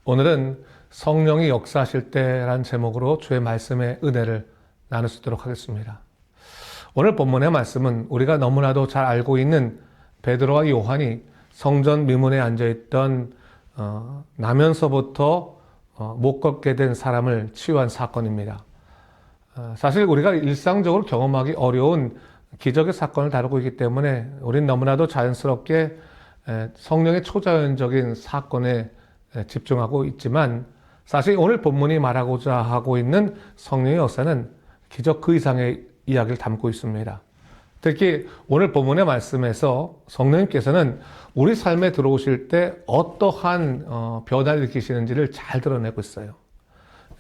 오늘은 성령이 역사하실 때라는 제목으로 주의 말씀의 은혜를 나눌 수 있도록 하겠습니다. 오늘 본문의 말씀은 우리가 너무나도 잘 알고 있는 베드로와 요한이 성전 미문에 앉아있던 나면서부터 못 걷게 된 사람을 치유한 사건입니다. 사실 우리가 일상적으로 경험하기 어려운 기적의 사건을 다루고 있기 때문에 우리는 너무나도 자연스럽게 성령의 초자연적인 사건에 집중하고 있지만 사실 오늘 본문이 말하고자 하고 있는 성령의 역사는 기적 그 이상의 이야기를 담고 있습니다. 특히 오늘 본문의 말씀에서 성령님께서는 우리 삶에 들어오실 때 어떠한 변화를 일으키시는지를 잘 드러내고 있어요.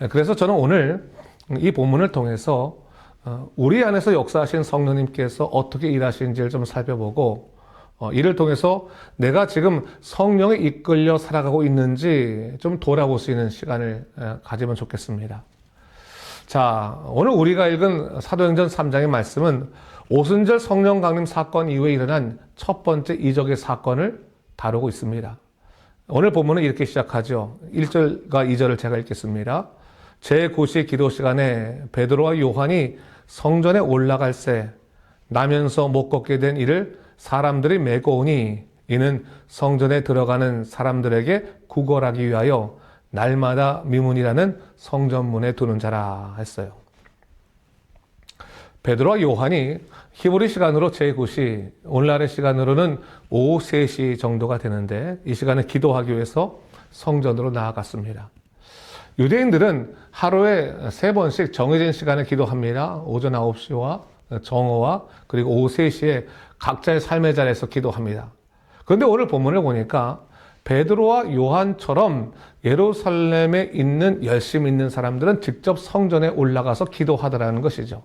그래서 저는 오늘 이 본문을 통해서 우리 안에서 역사하신 성령님께서 어떻게 일하시는지를 좀 살펴보고 이를 통해서 내가 지금 성령에 이끌려 살아가고 있는지 좀 돌아볼 수 있는 시간을 가지면 좋겠습니다. 자, 오늘 우리가 읽은 사도행전 3장의 말씀은 오순절 성령 강림 사건 이후에 일어난 첫 번째 이적의 사건을 다루고 있습니다. 오늘 본문은 이렇게 시작하죠. 1절과 2절을 제가 읽겠습니다. 제9시 기도 시간에 베드로와 요한이 성전에 올라갈새 나면서 못 걷게 된 이를 사람들이 메고 오니 이는 성전에 들어가는 사람들에게 구걸하기 위하여 날마다 미문이라는 성전문에 두는 자라 했어요. 베드로와 요한이 히브리 시간으로 제9시, 오늘날의 시간으로는 오후 3시 정도가 되는데 이 시간에 기도하기 위해서 성전으로 나아갔습니다. 유대인들은 하루에 3번씩 정해진 시간에 기도합니다. 오전 9시와 정오와 그리고 오후 3시에 각자의 삶의 자리에서 기도합니다. 그런데 오늘 본문을 보니까 베드로와 요한처럼 예루살렘에 있는 열심히 있는 사람들은 직접 성전에 올라가서 기도하더라는 것이죠.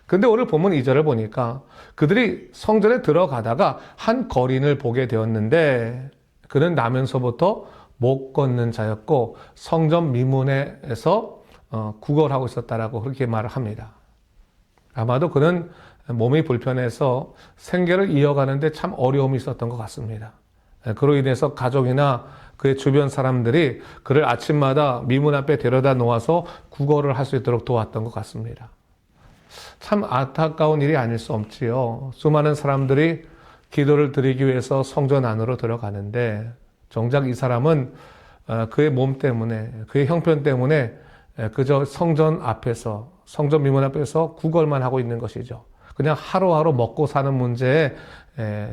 그런데 오늘 본문 2절을 보니까 그들이 성전에 들어가다가 한 거린을 보게 되었는데 그는 나면서부터 못 걷는 자였고 성전 미문에서 구걸하고 있었다라고 그렇게 말을 합니다. 아마도 그는 몸이 불편해서 생계를 이어가는데 참 어려움이 있었던 것 같습니다. 그로 인해서 가족이나 그의 주변 사람들이 그를 아침마다 미문 앞에 데려다 놓아서 구걸을 할 수 있도록 도왔던 것 같습니다. 참 안타까운 일이 아닐 수 없지요. 수많은 사람들이 기도를 드리기 위해서 성전 안으로 들어가는데 정작 이 사람은 그의 몸 때문에, 그의 형편 때문에 그저 성전 앞에서, 성전 미문 앞에서 구걸만 하고 있는 것이죠. 그냥 하루하루 먹고 사는 문제에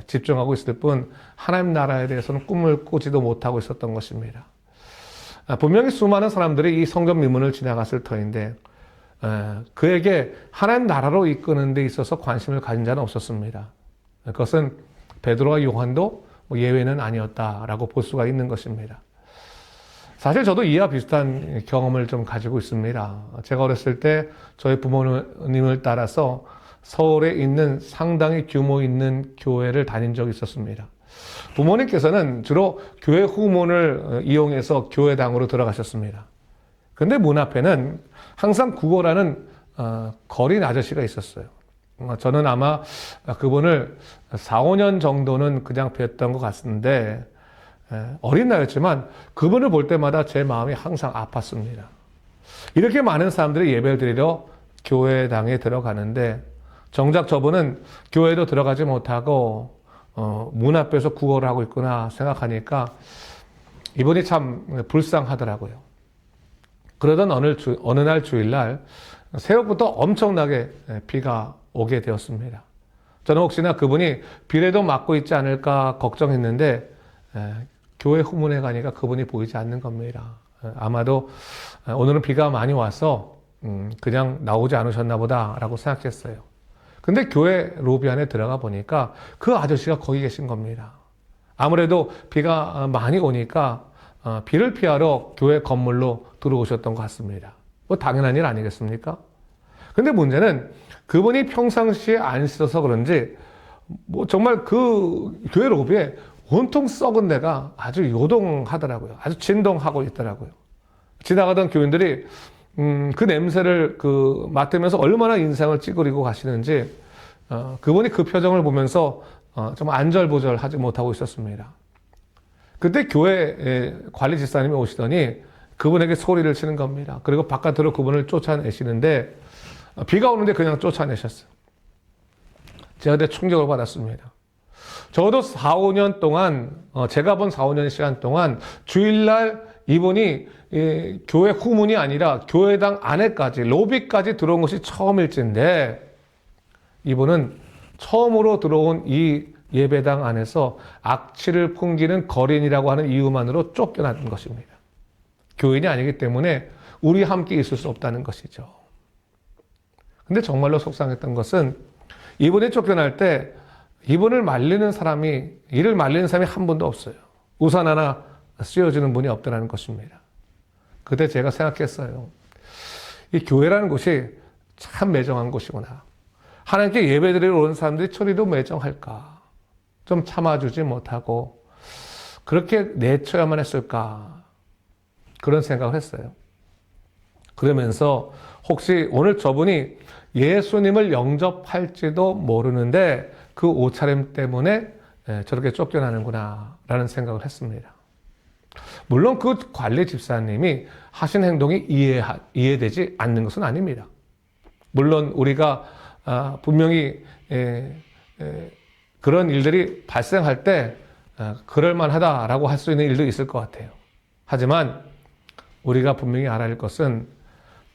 집중하고 있을 뿐 하나님 나라에 대해서는 꿈을 꾸지도 못하고 있었던 것입니다. 분명히 수많은 사람들이 이 성전 미문을 지나갔을 터인데 그에게 하나님 나라로 이끄는 데 있어서 관심을 가진 자는 없었습니다. 그것은 베드로와 요한도 예외는 아니었다라고 볼 수가 있는 것입니다. 사실 저도 이와 비슷한 경험을 좀 가지고 있습니다. 제가 어렸을 때 저희 부모님을 따라서 서울에 있는 상당히 규모 있는 교회를 다닌 적이 있었습니다. 부모님께서는 주로 교회 후문을 이용해서 교회당으로 들어가셨습니다. 근데 문 앞에는 항상 구걸하는 거린 아저씨가 있었어요. 저는 아마 그분을 4, 5년 정도는 그냥 뵀던 것 같은데 어린 나이였지만 그분을 볼 때마다 제 마음이 항상 아팠습니다. 이렇게 많은 사람들이 예배를 드리러 교회당에 들어가는데 정작 저분은 교회도 들어가지 못하고 문 앞에서 구걸을 하고 있구나 생각하니까 이분이 참 불쌍하더라고요. 그러던 어느 날 주일날 새벽부터 엄청나게 비가 오게 되었습니다. 저는 혹시나 그분이 비라도 맞고 있지 않을까 걱정했는데 교회 후문에 가니까 그분이 보이지 않는 겁니다. 아마도 오늘은 비가 많이 와서 그냥 나오지 않으셨나 보다라고 생각했어요. 근데 교회 로비 안에 들어가 보니까 그 아저씨가 거기 계신 겁니다. 아무래도 비가 많이 오니까 비를 피하러 교회 건물로 들어오셨던 것 같습니다. 뭐 당연한 일 아니겠습니까? 근데 문제는 그분이 평상시에 안 씻어서 그런지 뭐 정말 그 교회 로비에 온통 썩은 데가 아주 요동하더라고요. 아주 진동하고 있더라고요. 지나가던 교인들이 그 냄새를 맡으면서 얼마나 인상을 찌그리고 가시는지 그분이 그 표정을 보면서 좀 안절부절하지 못하고 있었습니다. 그때 교회 관리 집사님이 오시더니 그분에게 소리를 치는 겁니다. 그리고 바깥으로 그분을 쫓아내시는데 비가 오는데 그냥 쫓아내셨어요. 제가 그때 충격을 받았습니다. 적어도 4, 5년 동안 제가 본 4, 5년 시간 동안 주일날 이분이 교회 후문이 아니라 교회당 안에까지 로비까지 들어온 것이 처음일진데 이분은 처음으로 들어온 이 예배당 안에서 악취를 풍기는 거린이라고 하는 이유만으로 쫓겨난 것입니다. 교인이 아니기 때문에 우리 함께 있을 수 없다는 것이죠. 근데 정말로 속상했던 것은 이분이 쫓겨날 때 이분을 말리는 사람이, 이를 말리는 사람이 한 분도 없어요. 우산 하나 씌워주는 분이 없더라는 것입니다. 그때 제가 생각했어요. 이 교회라는 곳이 참 매정한 곳이구나. 하나님께 예배드리러 오는 사람들이 저리도 매정할까? 좀 참아주지 못하고 그렇게 내쳐야만 했을까? 그런 생각을 했어요. 그러면서 혹시 오늘 저분이 예수님을 영접할지도 모르는데 그 옷차림 때문에 저렇게 쫓겨나는구나 라는 생각을 했습니다. 물론 그 관리 집사님이 하신 행동이 이해되지 않는 것은 아닙니다. 물론 우리가 분명히 그런 일들이 발생할 때 그럴만하다라고 할 수 있는 일도 있을 것 같아요. 하지만 우리가 분명히 알아야 할 것은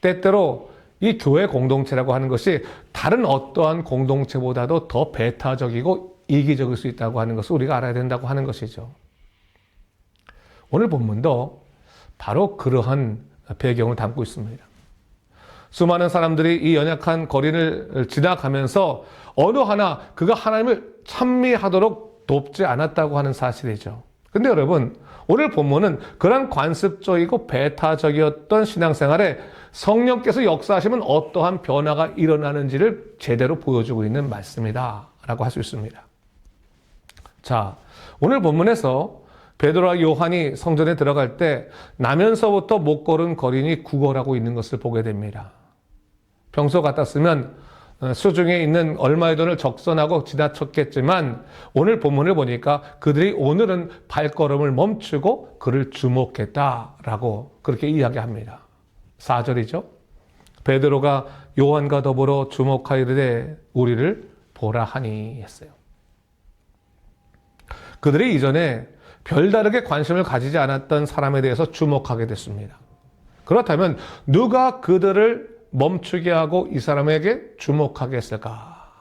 때때로 이 교회 공동체라고 하는 것이 다른 어떠한 공동체보다도 더 배타적이고 이기적일 수 있다고 하는 것을 우리가 알아야 된다고 하는 것이죠. 오늘 본문도 바로 그러한 배경을 담고 있습니다. 수많은 사람들이 이 연약한 거린을 지나가면서 어느 하나 그가 하나님을 찬미하도록 돕지 않았다고 하는 사실이죠. 근데 여러분, 오늘 본문은 그런 관습적이고 배타적이었던 신앙생활에 성령께서 역사하시면 어떠한 변화가 일어나는지를 제대로 보여주고 있는 말씀이다 라고 할 수 있습니다. 자, 오늘 본문에서 베드로와 요한이 성전에 들어갈 때 나면서부터 못 걸은 거린이 구걸하고 있는 것을 보게 됩니다. 평소 같았으면 수중에 있는 얼마의 돈을 적선하고 지나쳤겠지만 오늘 본문을 보니까 그들이 오늘은 발걸음을 멈추고 그를 주목했다라고 그렇게 이야기합니다. 4절이죠. 베드로가 요한과 더불어 주목하이르되 우리를 보라 하니 했어요. 그들이 이전에 별다르게 관심을 가지지 않았던 사람에 대해서 주목하게 됐습니다. 그렇다면 누가 그들을 멈추게 하고 이 사람에게 주목하게 했을까?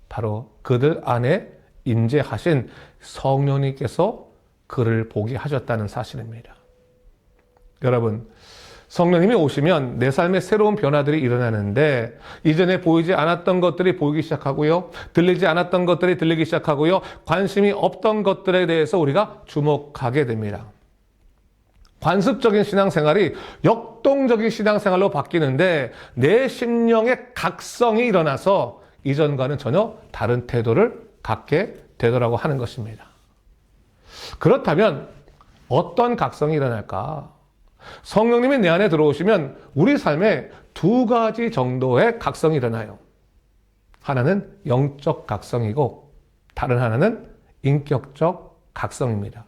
바로 그들 안에 임재하신 성령님께서 그를 보게 하셨다는 사실입니다. 여러분, 성령님이 오시면 내 삶에 새로운 변화들이 일어나는데 이전에 보이지 않았던 것들이 보이기 시작하고요. 들리지 않았던 것들이 들리기 시작하고요. 관심이 없던 것들에 대해서 우리가 주목하게 됩니다. 관습적인 신앙생활이 역동적인 신앙생활로 바뀌는데 내 심령의 각성이 일어나서 이전과는 전혀 다른 태도를 갖게 되더라고 하는 것입니다. 그렇다면 어떤 각성이 일어날까? 성령님이 내 안에 들어오시면 우리 삶에 두 가지 정도의 각성이 일어나요. 하나는 영적 각성이고 다른 하나는 인격적 각성입니다.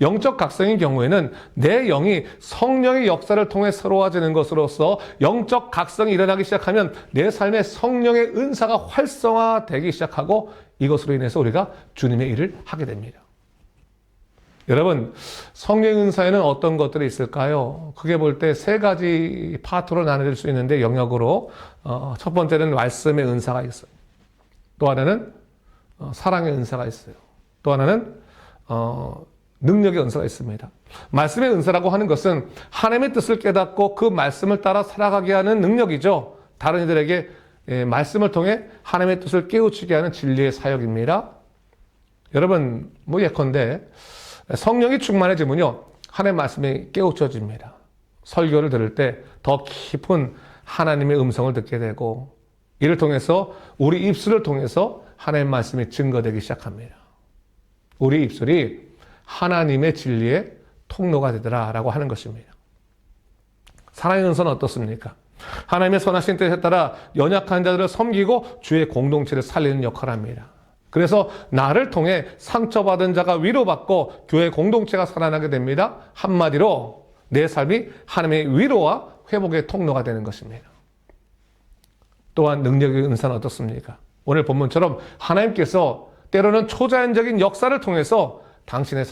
영적 각성의 경우에는 내 영이 성령의 역사를 통해 새로워지는 것으로서 영적 각성이 일어나기 시작하면 내 삶에 성령의 은사가 활성화되기 시작하고 이것으로 인해서 우리가 주님의 일을 하게 됩니다. 여러분, 성령의 은사에는 어떤 것들이 있을까요? 크게 볼 때 세 가지 파트로 나눠질 수 있는데 영역으로 첫 번째는 말씀의 은사가 있어요. 또 하나는 사랑의 은사가 있어요. 또 하나는 능력의 은사가 있습니다. 말씀의 은사라고 하는 것은 하나님의 뜻을 깨닫고 그 말씀을 따라 살아가게 하는 능력이죠. 다른 이들에게 말씀을 통해 하나님의 뜻을 깨우치게 하는 진리의 사역입니다. 여러분, 예컨대 성령이 충만해지면요, 하나님의 말씀이 깨우쳐집니다. 설교를 들을 때 더 깊은 하나님의 음성을 듣게 되고 이를 통해서 우리 입술을 통해서 하나님의 말씀이 증거되기 시작합니다. 우리 입술이 하나님의 진리의 통로가 되더라라고 하는 것입니다. 사랑의 은사는 어떻습니까? 하나님의 선하신 뜻에 따라 연약한 자들을 섬기고 주의 공동체를 살리는 역할을 합니다. 그래서 나를 통해 상처받은 자가 위로받고 교회 공동체가 살아나게 됩니다. 한마디로 내 삶이 하나님의 위로와 회복의 통로가 되는 것입니다. 또한 능력의 은사는 어떻습니까? 오늘 본문처럼 하나님께서 때로는 초자연적인 역사를 통해서 당신의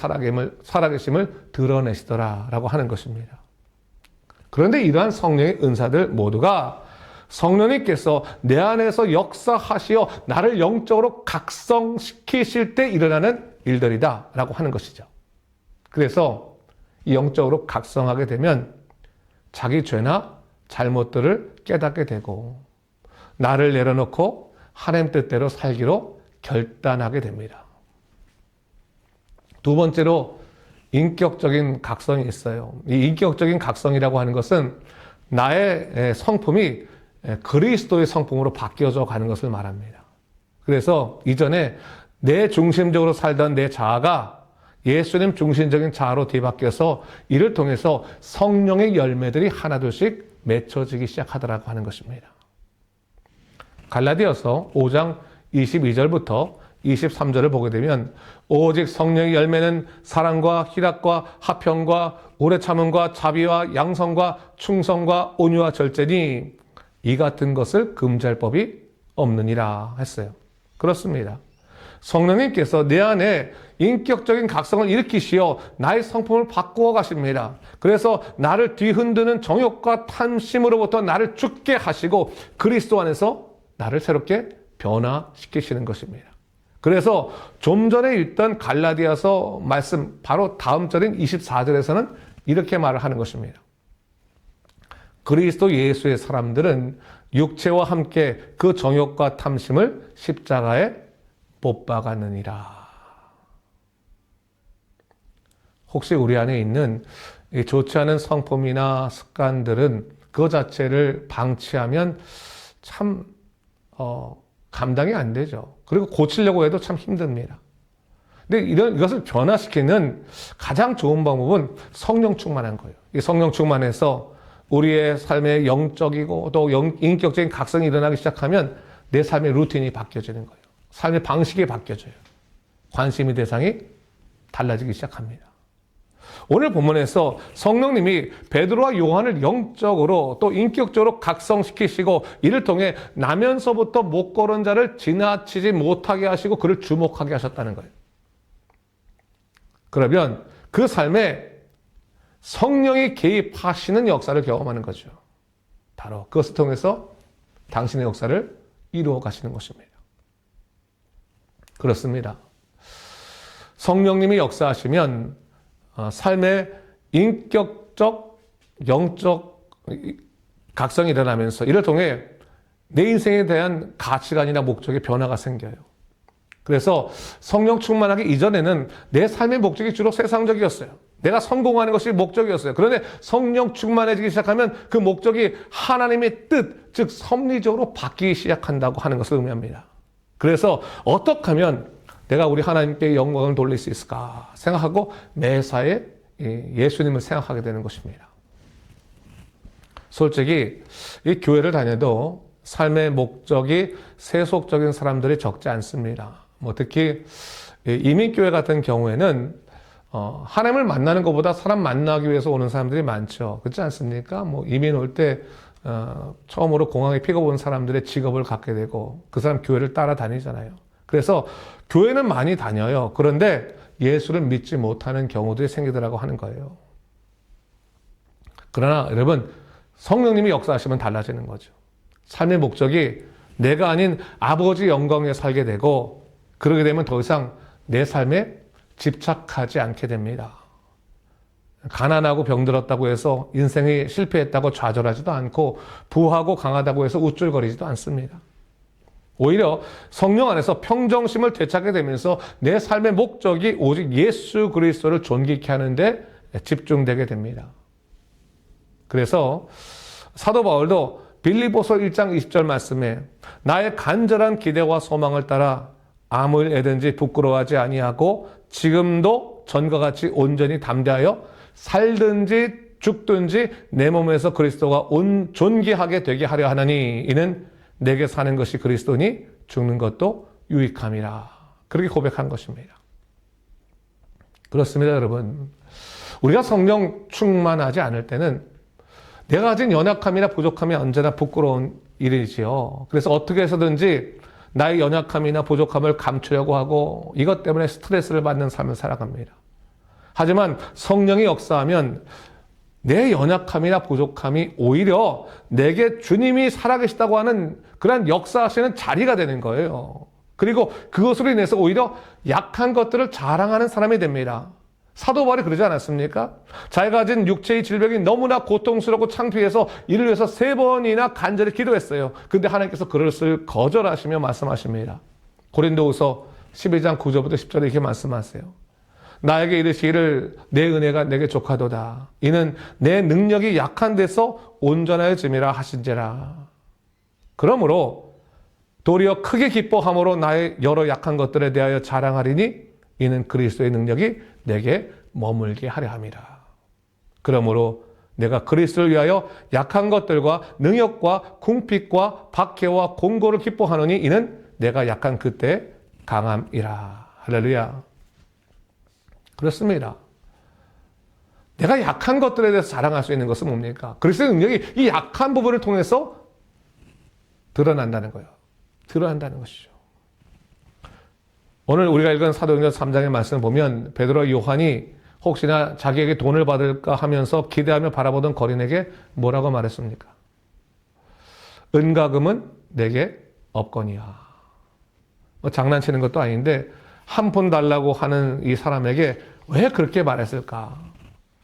살아계심을 드러내시더라라고 하는 것입니다. 그런데 이러한 성령의 은사들 모두가 성령님께서 내 안에서 역사하시어 나를 영적으로 각성시키실 때 일어나는 일들이다라고 하는 것이죠. 그래서 이 영적으로 각성하게 되면 자기 죄나 잘못들을 깨닫게 되고 나를 내려놓고 하나님 뜻대로 살기로 결단하게 됩니다. 두 번째로 인격적인 각성이 있어요. 이 인격적인 각성이라고 하는 것은 나의 성품이 그리스도의 성품으로 바뀌어져 가는 것을 말합니다. 그래서 이전에 내 중심적으로 살던 내 자아가 예수님 중심적인 자아로 뒤바뀌어서 이를 통해서 성령의 열매들이 하나둘씩 맺혀지기 시작하더라고 하는 것입니다. 갈라디아서 5장 22절부터 23절을 보게 되면 오직 성령의 열매는 사랑과 희락과 화평과 오래 참음과 자비와 양성과 충성과 온유와 절제니 이 같은 것을 금지할 법이 없느니라 했어요. 그렇습니다. 성령님께서 내 안에 인격적인 각성을 일으키시어 나의 성품을 바꾸어 가십니다. 그래서 나를 뒤흔드는 정욕과 탐심으로부터 나를 죽게 하시고 그리스도 안에서 나를 새롭게 변화시키시는 것입니다. 그래서 좀 전에 읽던 갈라디아서 말씀 바로 다음 절인 24절에서는 이렇게 말을 하는 것입니다. 그리스도 예수의 사람들은 육체와 함께 그 정욕과 탐심을 십자가에 못 박았느니라. 혹시 우리 안에 있는 좋지 않은 성품이나 습관들은 그 자체를 방치하면 참 감당이 안 되죠. 그리고 고치려고 해도 참 힘듭니다. 근데 이것을 변화시키는 가장 좋은 방법은 성령 충만한 거예요. 이 성령 충만해서 우리의 삶의 영적이고 또 인격적인 각성이 일어나기 시작하면 내 삶의 루틴이 바뀌어지는 거예요. 삶의 방식이 바뀌어져요. 관심의 대상이 달라지기 시작합니다. 오늘 본문에서 성령님이 베드로와 요한을 영적으로 또 인격적으로 각성시키시고 이를 통해 나면서부터 못 걸은 자를 지나치지 못하게 하시고 그를 주목하게 하셨다는 거예요. 그러면 그 삶에 성령이 개입하시는 역사를 경험하는 거죠. 바로 그것을 통해서 당신의 역사를 이루어 가시는 것입니다. 그렇습니다. 성령님이 역사하시면 삶의 인격적, 영적 각성이 일어나면서 이를 통해 내 인생에 대한 가치관이나 목적의 변화가 생겨요. 그래서 성령 충만하기 이전에는 내 삶의 목적이 주로 세상적이었어요. 내가 성공하는 것이 목적이었어요. 그런데 성령 충만해지기 시작하면 그 목적이 하나님의 뜻, 즉 섭리적으로 바뀌기 시작한다고 하는 것을 의미합니다. 그래서 어떻게 하면 내가 우리 하나님께 영광을 돌릴 수 있을까 생각하고 매사에 예수님을 생각하게 되는 것입니다. 솔직히 이 교회를 다녀도 삶의 목적이 세속적인 사람들이 적지 않습니다. 특히 이민교회 같은 경우에는 하나님을 만나는 것보다 사람 만나기 위해서 오는 사람들이 많죠. 그렇지 않습니까? 이민 올 때 처음으로 공항에 픽업 온 사람들의 직업을 갖게 되고 그 사람 교회를 따라다니잖아요. 그래서 교회는 많이 다녀요. 그런데 예수를 믿지 못하는 경우들이 생기더라고 하는 거예요. 그러나 여러분, 성령님이 역사하시면 달라지는 거죠. 삶의 목적이 내가 아닌 아버지 영광에 살게 되고 그러게 되면 더 이상 내 삶에 집착하지 않게 됩니다. 가난하고 병들었다고 해서 인생이 실패했다고 좌절하지도 않고 부하고 강하다고 해서 우쭐거리지도 않습니다. 오히려 성령 안에서 평정심을 되찾게 되면서 내 삶의 목적이 오직 예수 그리스도를 존귀케 하는데 집중되게 됩니다. 그래서 사도 바울도 빌립보서 1장 20절 말씀에 나의 간절한 기대와 소망을 따라 아무 일 애든지 부끄러워하지 아니하고 지금도 전과 같이 온전히 담대하여 살든지 죽든지 내 몸에서 그리스도가 존귀하게 되게 하려 하나니 이는 내게 사는 것이 그리스도니 죽는 것도 유익함이라 그렇게 고백한 것입니다. 그렇습니다, 여러분. 우리가 성령 충만하지 않을 때는 내가 가진 연약함이나 부족함이 언제나 부끄러운 일이지요. 그래서 어떻게 해서든지 나의 연약함이나 부족함을 감추려고 하고 이것 때문에 스트레스를 받는 삶을 살아갑니다. 하지만 성령이 역사하면 내 연약함이나 부족함이 오히려 내게 주님이 살아계시다고 하는 그런 역사하시는 자리가 되는 거예요. 그리고 그것으로 인해서 오히려 약한 것들을 자랑하는 사람이 됩니다. 사도 바울이 그러지 않았습니까? 자기가 가진 육체의 질병이 너무나 고통스럽고 창피해서 이를 위해서 3번이나 간절히 기도했어요. 근데 하나님께서 그것을 거절하시며 말씀하십니다. 고린도후서 12장 9절부터 10절에 이렇게 말씀하세요. 나에게 이르시기를 내 은혜가 내게 족하도다. 이는 내 능력이 약한 데서 온전하여짐이라 하신지라. 그러므로 도리어 크게 기뻐함으로 나의 여러 약한 것들에 대하여 자랑하리니 이는 그리스도의 능력이 내게 머물게 하려 함이라. 그러므로 내가 그리스도를 위하여 약한 것들과 능욕과 궁핍과 박해와 공고를 기뻐하노니 이는 내가 약한 그때 강함이라. 할렐루야. 그렇습니다. 내가 약한 것들에 대해서 자랑할 수 있는 것은 뭡니까? 그리스도의 능력이 이 약한 부분을 통해서 드러난다는 거예요. 드러난다는 것이죠. 오늘 우리가 읽은 사도행전 3장의 말씀을 보면 베드로와 요한이 혹시나 자기에게 돈을 받을까 하면서 기대하며 바라보던 거린에게 뭐라고 말했습니까? 은과 금은 내게 없거니와. 장난치는 것도 아닌데 한 푼 달라고 하는 이 사람에게 왜 그렇게 말했을까?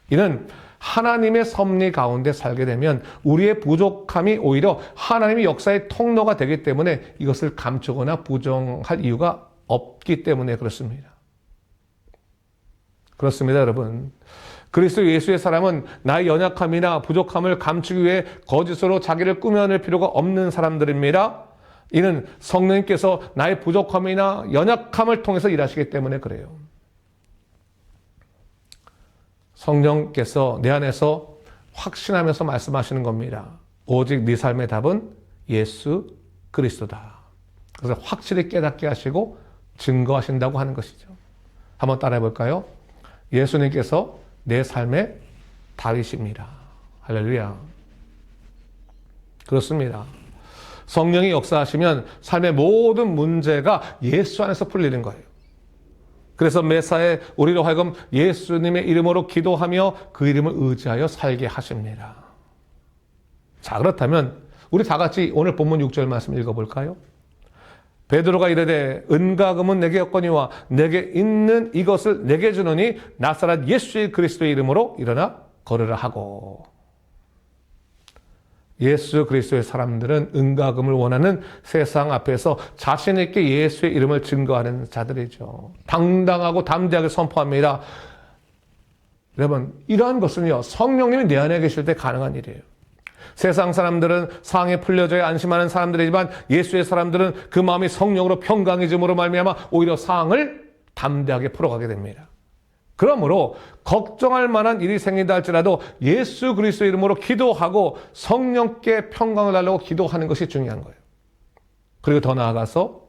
이는 하나님의 섭리 가운데 살게 되면 우리의 부족함이 오히려 하나님의 역사의 통로가 되기 때문에 이것을 감추거나 부정할 이유가 없기 때문에 그렇습니다. 그렇습니다, 여러분. 그리스도 예수의 사람은 나의 연약함이나 부족함을 감추기 위해 거짓으로 자기를 꾸며낼 필요가 없는 사람들입니다. 이는 성령님께서 나의 부족함이나 연약함을 통해서 일하시기 때문에 그래요. 성령께서 내 안에서 확신하면서 말씀하시는 겁니다. 오직 네 삶의 답은 예수 그리스도다. 그래서 확실히 깨닫게 하시고 증거하신다고 하는 것이죠. 한번 따라해 볼까요? 예수님께서 내 삶의 답이십니다. 할렐루야. 그렇습니다. 성령이 역사하시면 삶의 모든 문제가 예수 안에서 풀리는 거예요. 그래서 매사에 우리로 하여금 예수님의 이름으로 기도하며 그 이름을 의지하여 살게 하십니다. 자, 그렇다면 우리 다 같이 오늘 본문 6절 말씀 읽어볼까요? 베드로가 이르되 은과 금은 내게 없거니와 내게 있는 이것을 내게 주노니 나사렛 예수의 그리스도의 이름으로 일어나 걸으라 하고. 예수 그리스도의 사람들은 은과 금을 원하는 세상 앞에서 자신 있게 예수의 이름을 증거하는 자들이죠. 당당하고 담대하게 선포합니다. 여러분, 이러한 것은요, 성령님이 내 안에 계실 때 가능한 일이에요. 세상 사람들은 상에 풀려져야 안심하는 사람들이지만 예수의 사람들은 그 마음이 성령으로 평강해짐으로 말미암아 오히려 상을 담대하게 풀어가게 됩니다. 그러므로 걱정할 만한 일이 생긴다 할지라도 예수 그리스도 이름으로 기도하고 성령께 평강을 달라고 기도하는 것이 중요한 거예요. 그리고 더 나아가서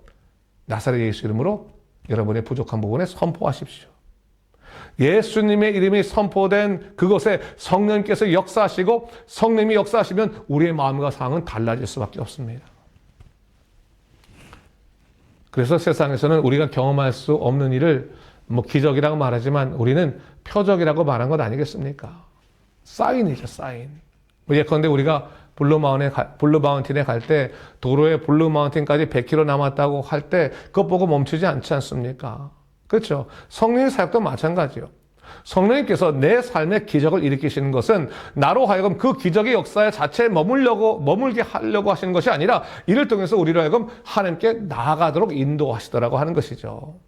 나사렛 예수 이름으로 여러분의 부족한 부분에 선포하십시오. 예수님의 이름이 선포된 그곳에 성령님께서 역사하시고 성령님이 역사하시면 우리의 마음과 상황은 달라질 수밖에 없습니다. 그래서 세상에서는 우리가 경험할 수 없는 일을 기적이라고 말하지만 우리는 표적이라고 말한 것 아니겠습니까? 사인이죠, 사인. 예컨대 우리가 블루마운틴에 갈 때 도로에 블루마운틴까지 100km 남았다고 할 때 그것 보고 멈추지 않지 않습니까? 그렇죠. 성령의 사역도 마찬가지요. 성령님께서 내 삶의 기적을 일으키시는 것은 나로 하여금 그 기적의 역사 자체에 머물게 하려고 하시는 것이 아니라 이를 통해서 우리로 하여금 하나님께 나아가도록 인도하시더라고 하는 것이죠.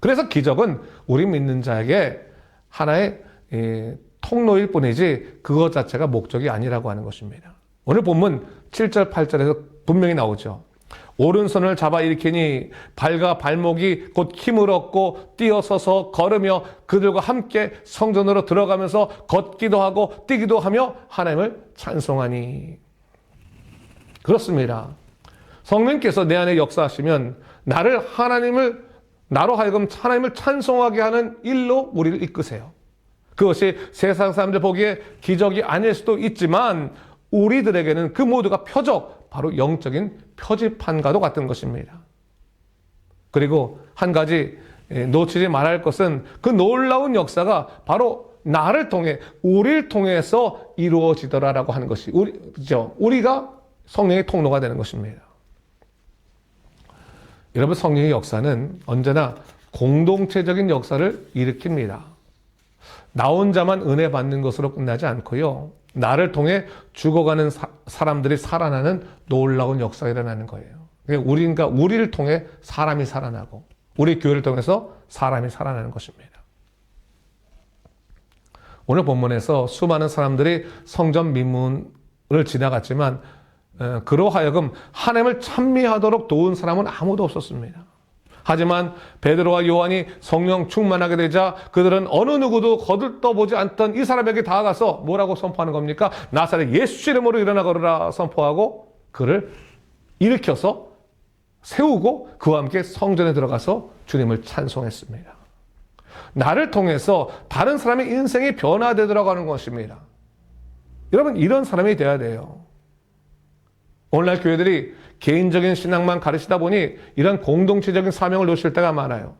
그래서 기적은 우리 믿는 자에게 하나의 통로일 뿐이지 그것 자체가 목적이 아니라고 하는 것입니다. 오늘 본문 7절, 8절에서 분명히 나오죠. 오른손을 잡아 일으키니 발과 발목이 곧 힘을 얻고 뛰어서서 걸으며 그들과 함께 성전으로 들어가면서 걷기도 하고 뛰기도 하며 하나님을 찬송하니. 그렇습니다. 성령님께서 내 안에 역사하시면 나를 하나님을 나로 하여금 하나님을 찬송하게 하는 일로 우리를 이끄세요. 그것이 세상 사람들 보기에 기적이 아닐 수도 있지만 우리들에게는 그 모두가 표적, 바로 영적인 표지판과도 같은 것입니다. 그리고 한 가지 놓치지 말아야 할 것은 그 놀라운 역사가 바로 나를 통해, 우리를 통해서 이루어지더라라고 하는 것이 우리가 성령의 통로가 되는 것입니다. 여러분, 성령의 역사는 언제나 공동체적인 역사를 일으킵니다. 나 혼자만 은혜 받는 것으로 끝나지 않고요. 나를 통해 죽어가는 사람들이 살아나는 놀라운 역사가 일어나는 거예요. 그러니까 우리를 통해 사람이 살아나고 우리 교회를 통해서 사람이 살아나는 것입니다. 오늘 본문에서 수많은 사람들이 성전 민문을 지나갔지만 그로 하여금 하나님을 찬미하도록 도운 사람은 아무도 없었습니다. 하지만 베드로와 요한이 성령 충만하게 되자 그들은 어느 누구도 거들떠보지 않던 이 사람에게 다가가서 뭐라고 선포하는 겁니까? 나사렛 예수 이름으로 일어나 걸으라 선포하고 그를 일으켜서 세우고 그와 함께 성전에 들어가서 주님을 찬송했습니다. 나를 통해서 다른 사람의 인생이 변화되도록 하는 것입니다. 여러분, 이런 사람이 돼야 돼요. 오늘날 교회들이 개인적인 신앙만 가르치다 보니 이런 공동체적인 사명을 놓칠 때가 많아요.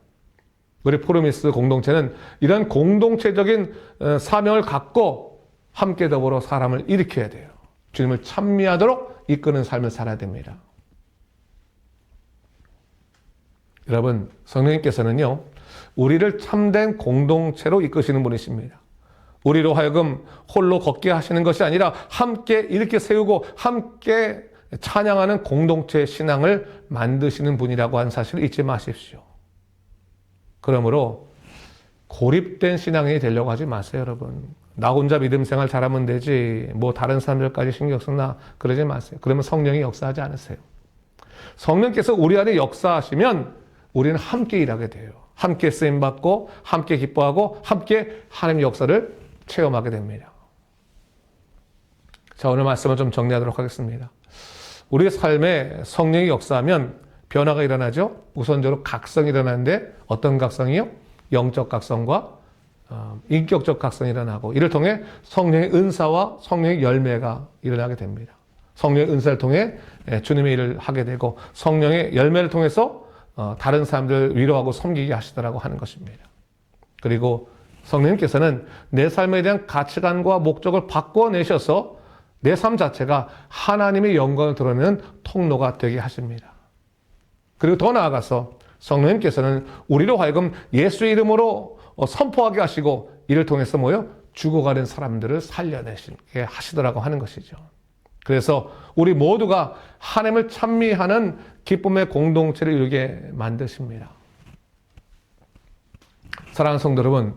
우리 포르미스 공동체는 이런 공동체적인 사명을 갖고 함께 더불어 사람을 일으켜야 돼요. 주님을 찬미하도록 이끄는 삶을 살아야 됩니다. 여러분, 성령님께서는요, 우리를 참된 공동체로 이끄시는 분이십니다. 우리로 하여금 홀로 걷게 하시는 것이 아니라 함께 이렇게 세우고 함께 찬양하는 공동체 신앙을 만드시는 분이라고 하는 사실을 잊지 마십시오. 그러므로 고립된 신앙이 되려고 하지 마세요, 여러분. 나 혼자 믿음 생활 잘하면 되지, 뭐 다른 사람들까지 신경 쓰나 그러지 마세요. 그러면 성령이 역사하지 않으세요. 성령께서 우리 안에 역사하시면 우리는 함께 일하게 돼요. 함께 쓰임받고 함께 기뻐하고 함께 하나님의 역사를 체험하게 됩니다. 자, 오늘 말씀을 좀 정리하도록 하겠습니다. 우리의 삶에 성령이 역사하면 변화가 일어나죠. 우선적으로 각성이 일어나는데 어떤 각성이요? 영적 각성과 인격적 각성이 일어나고 이를 통해 성령의 은사와 성령의 열매가 일어나게 됩니다. 성령의 은사를 통해 주님의 일을 하게 되고 성령의 열매를 통해서 다른 사람들을 위로하고 섬기게 하시더라고 하는 것입니다. 그리고 성령님께서는 내 삶에 대한 가치관과 목적을 바꿔내셔서 내 삶 자체가 하나님의 영광을 드러내는 통로가 되게 하십니다. 그리고 더 나아가서 성령님께서는 우리로 하여금 예수의 이름으로 선포하게 하시고 이를 통해서 죽어가는 사람들을 살려내시게 하시더라고 하는 것이죠. 그래서 우리 모두가 하나님을 찬미하는 기쁨의 공동체를 이루게 만드십니다. 사랑하는 성도 여러분,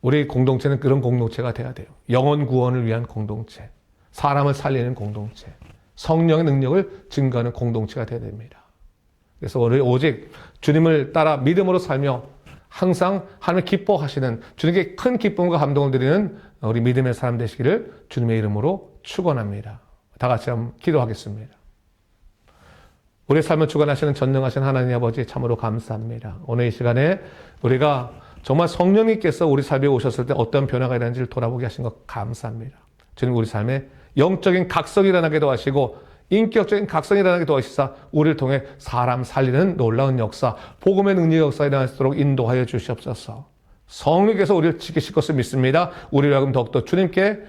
우리 공동체는 그런 공동체가 돼야 돼요. 영혼 구원을 위한 공동체, 사람을 살리는 공동체, 성령의 능력을 증거하는 공동체가 돼야 됩니다. 그래서 우리 오직 주님을 따라 믿음으로 살며 항상 하나님을 기뻐하시는, 주님께 큰 기쁨과 감동을 드리는 우리 믿음의 사람 되시기를 주님의 이름으로 축원합니다. 다 같이 한번 기도하겠습니다. 우리의 삶을 주관하시는 전능하신 하나님 아버지 참으로 감사합니다. 오늘 이 시간에 우리가 정말 성령님께서 우리 삶에 오셨을 때 어떤 변화가 일어나는지를 돌아보게 하신 것 감사합니다. 주님, 우리 삶에 영적인 각성이 일어나게 도와주시고 인격적인 각성이 일어나게 도와주시사 우리를 통해 사람 살리는 놀라운 역사, 복음의 능력의 역사가 일어날 수 있도록 인도하여 주시옵소서. 성령께서 우리를 지키실 것을 믿습니다. 우리를 하여금 더욱더 주님께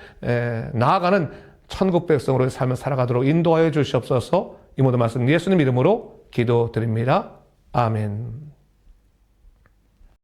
나아가는 천국 백성으로의 삶을 살아가도록 인도하여 주시옵소서. 이 모든 말씀 예수님 이름으로 기도드립니다. 아멘.